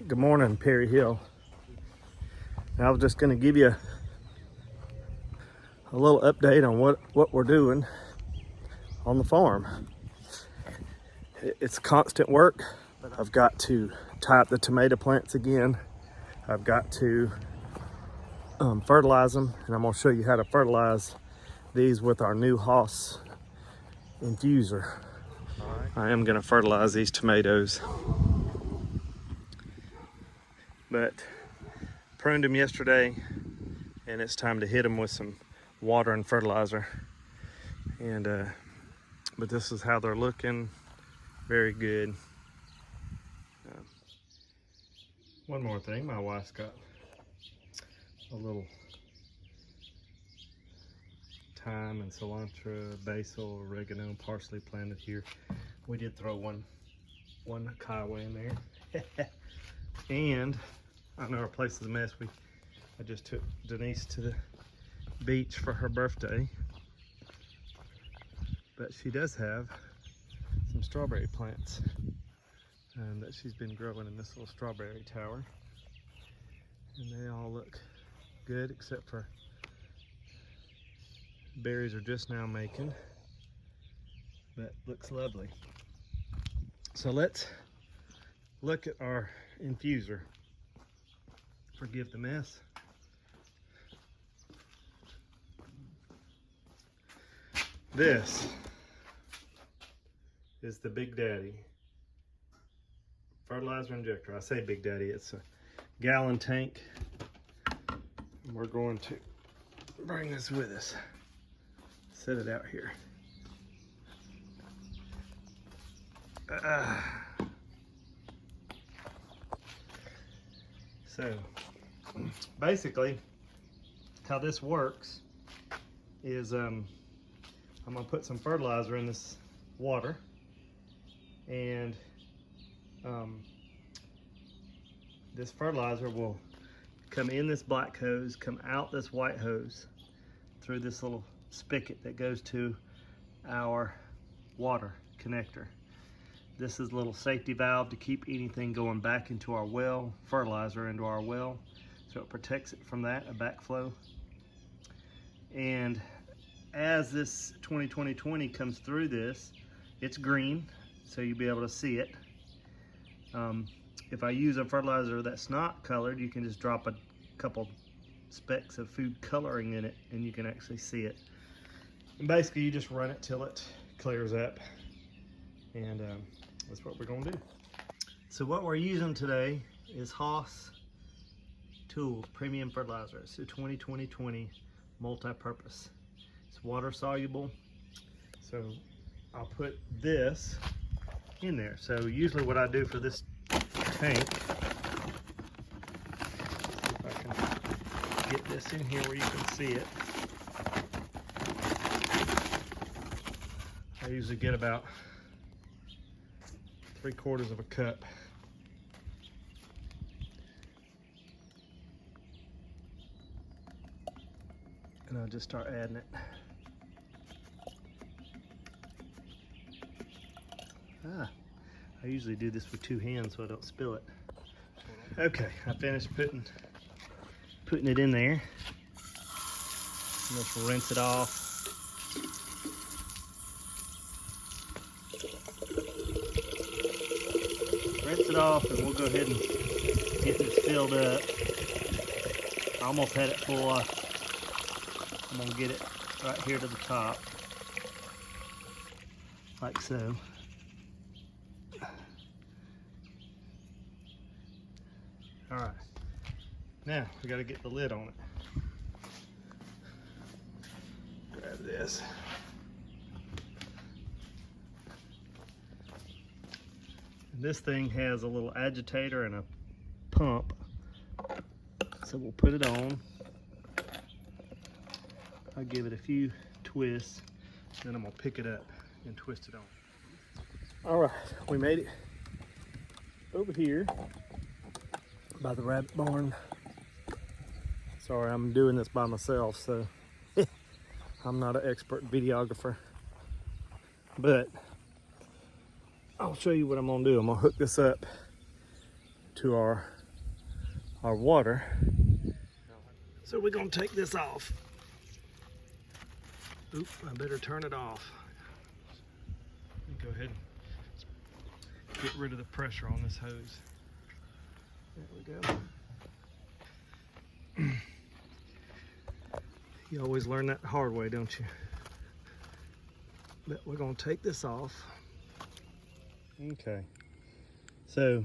Good morning, Perry Hill. Now, I was just going to give you a little update on what we're doing on the farm. It's constant work, but I've got to tie up the tomato plants again. I've got to fertilize them, and I'm going to show you how to fertilize these with our new Haas infuser. I am going to fertilize these tomatoes, but pruned them yesterday, and it's time to hit them with some water and fertilizer. And but this is how they're looking. Very good. One more thing, my wife's got a little thyme and cilantro, basil, oregano, and parsley planted here. We did throw one Kiowa in there. And I know our place is a mess. I just took Denise to the beach for her birthday, but she does have some strawberry plants that she's been growing in this little strawberry tower, and they all look good except for berries are just now making, but looks lovely. So let's look at our infuser. Forgive the mess. This is the Big Daddy fertilizer injector. I say Big Daddy, it's a gallon tank. And we're going to bring this with us. Set it out here. So basically how this works is I'm gonna put some fertilizer in this water, and this fertilizer will come in this black hose, come out this white hose through this little spigot that goes to our water connector. This is a little safety valve to keep anything going back into our well, fertilizer into our well, so it protects it from that, a backflow. And as this 2020 comes through this, it's green, so you'll be able to see it. If I use a fertilizer that's not colored, you can just drop a couple specks of food coloring in it and you can actually see it. And basically you just run it till it clears up, and that's what we're gonna do. So what we're using today is Haas Tools Premium Fertilizer. It's a 2020 multi-purpose. It's water soluble, so I'll put this in there. So usually what I do for this tank, if I can get this in here where you can see it, I usually get about 3/4 of a cup. And I'll just start adding it. I usually do this with 2 hands so I don't spill it. Okay, I finished putting it in there. Let's rinse it off. Rinse it off, and we'll go ahead and get this filled up. I almost had it full up. I'm gonna get it right here to the top, like so. All right, now we got to get the lid on it. Grab this. And this thing has a little agitator and a pump, so we'll put it on. I'll give it a few twists, then I'm gonna pick it up and twist it on. All right, we made it over here by the rabbit barn. Sorry, I'm doing this by myself, so I'm not an expert videographer, but I'll show you what I'm gonna do. I'm gonna hook this up to our our water. So we're gonna take this off. Oop, I better turn it off. Let me go ahead and get rid of the pressure on this hose. There we go. You always learn that the hard way, don't you? But we're gonna take this off. Okay, so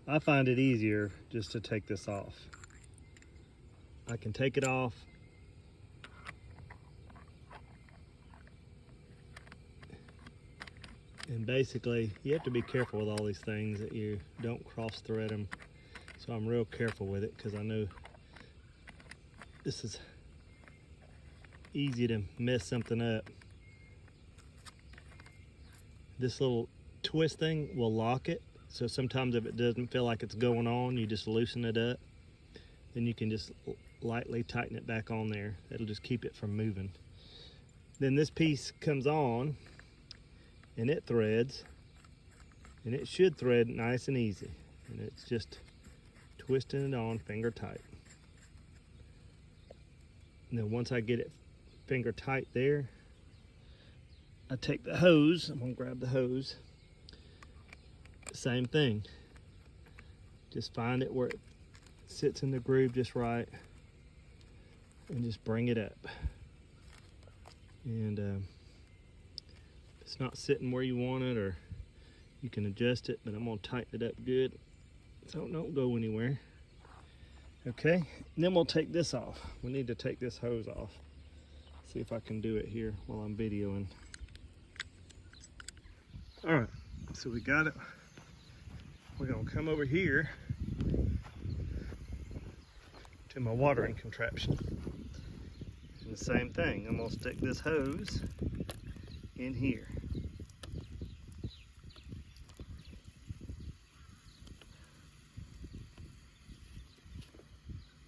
I find it easier just to take this off. I can take it off and basically you have to be careful with all these things that you don't cross thread them. So I'm real careful with it because I know this is easy to mess something up. This little twist thing will lock it. So sometimes if it doesn't feel like it's going on, you just loosen it up. Then you can just lightly tighten it back on there. It'll just keep it from moving. Then this piece comes on and it threads, and it should thread nice and easy. And it's just twisting it on finger tight. And then once I get it finger tight there, I take the hose. I'm gonna grab the hose. Same thing. Just find it where it sits in the groove just right, and just bring it up. And if it's not sitting where you want it, or you can adjust it, but I'm gonna tighten it up good so it don't go anywhere. Okay, and then we'll take this off. We need to take this hose off. See if I can do it here while I'm videoing. All right, so we got it. We're gonna come over here to my watering contraption. And the same thing, I'm gonna stick this hose in here.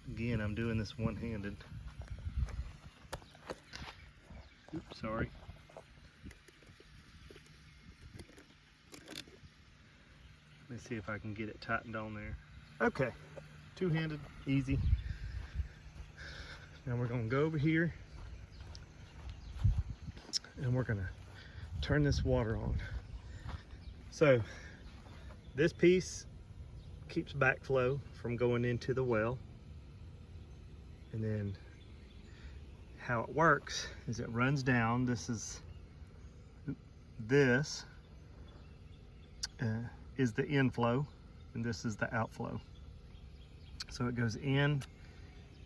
Again, I'm doing this one-handed. Oops, sorry. Let me see if I can get it tightened on there. Okay, two-handed, easy. Now we're gonna go over here and we're gonna turn this water on. So this piece keeps backflow from going into the well. And then how it works is it runs down. This is the inflow, and this is the outflow. So it goes in,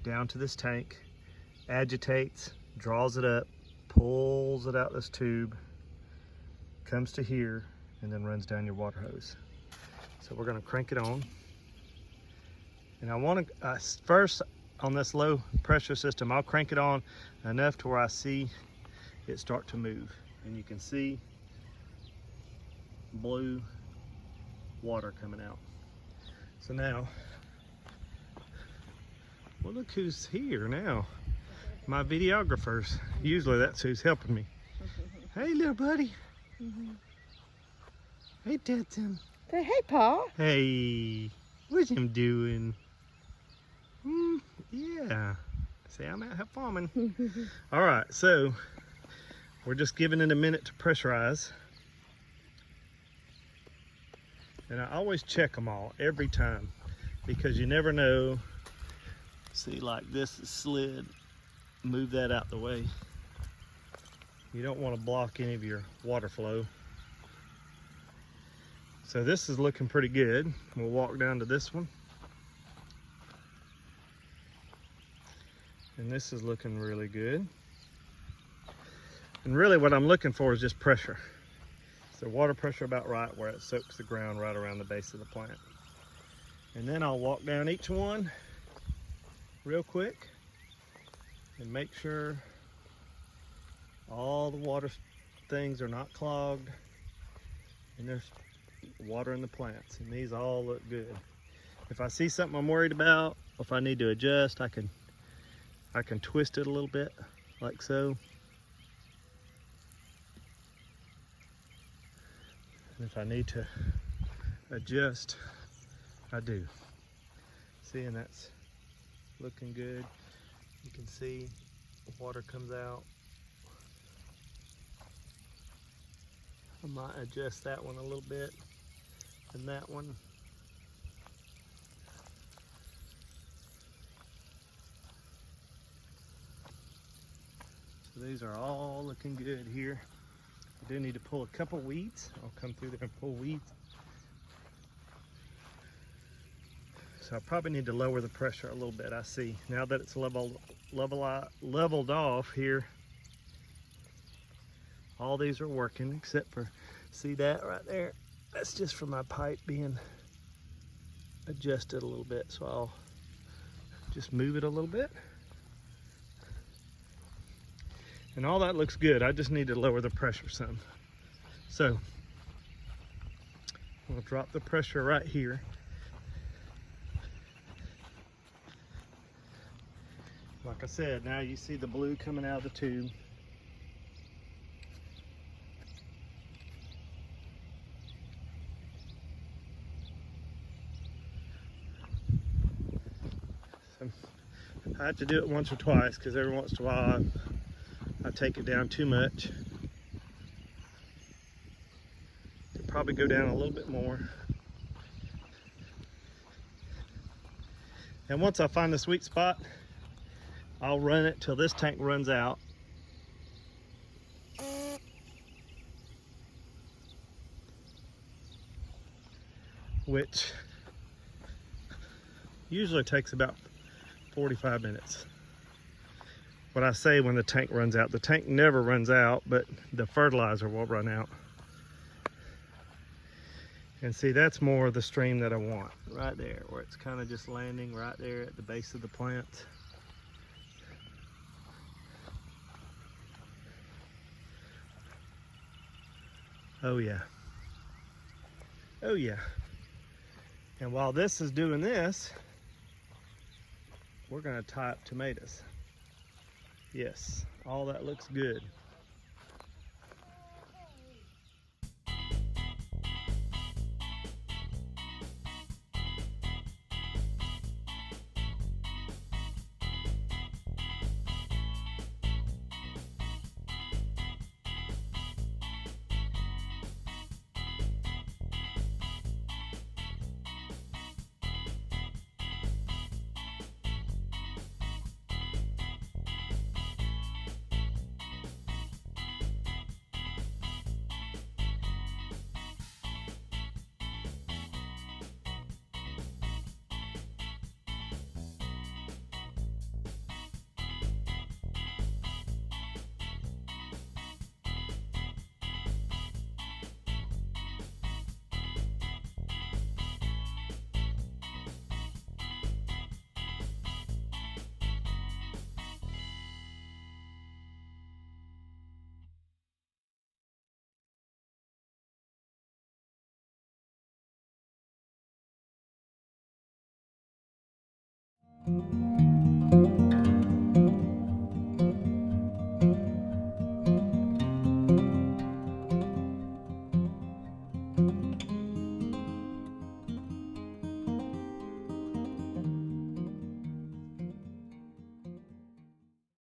down to this tank, agitates, draws it up, pulls it out this tube, comes to here, and then runs down your water hose. So we're gonna crank it on. And I wanna, first on this low pressure system, I'll crank it on enough to where I see it start to move. And you can see blue water coming out. So now, well, look who's here now. My videographers. Usually that's who's helping me. Hey, little buddy. Hey, Tetson. Say hey, Pa. Hey, what's him doing? Yeah. See, I'm out here farming. All right, so we're just giving it a minute to pressurize. And I always check them all every time because you never know. See, like this is slid. Move that out the way. You don't want to block any of your water flow. So this is looking pretty good. We'll walk down to this one. And this is looking really good. And really what I'm looking for is just pressure. So water pressure about right where it soaks the ground right around the base of the plant. And then I'll walk down each one real quick and make sure all the water things are not clogged and there's water in the plants, and these all look good. If I see something I'm worried about, or if I need to adjust, I can twist it a little bit like so. And if I need to adjust, I do. See, and that's looking good. You can see the water comes out. I might adjust that one a little bit and that one. So these are all looking good here. I do need to pull a couple weeds. I'll come through there and pull weeds. So I probably need to lower the pressure a little bit. I see now that it's leveled off here. All these are working except for, see that right there? That's just for my pipe being adjusted a little bit. So I'll just move it a little bit. And all that looks good. I just need to lower the pressure some. So we'll drop the pressure right here. Like I said, now you see the blue coming out of the tube. So I have to do it once or twice because every once in a while I take it down too much. Could probably go down a little bit more. And once I find the sweet spot, I'll run it till this tank runs out. Which usually takes about 45 minutes. What I say when the tank runs out, the tank never runs out, but the fertilizer will run out. And see, that's more of the stream that I want, right there, where it's kind of just landing right there at the base of the plant. Oh yeah. Oh yeah. And while this is doing this, we're gonna tie up tomatoes. Yes, all that looks good.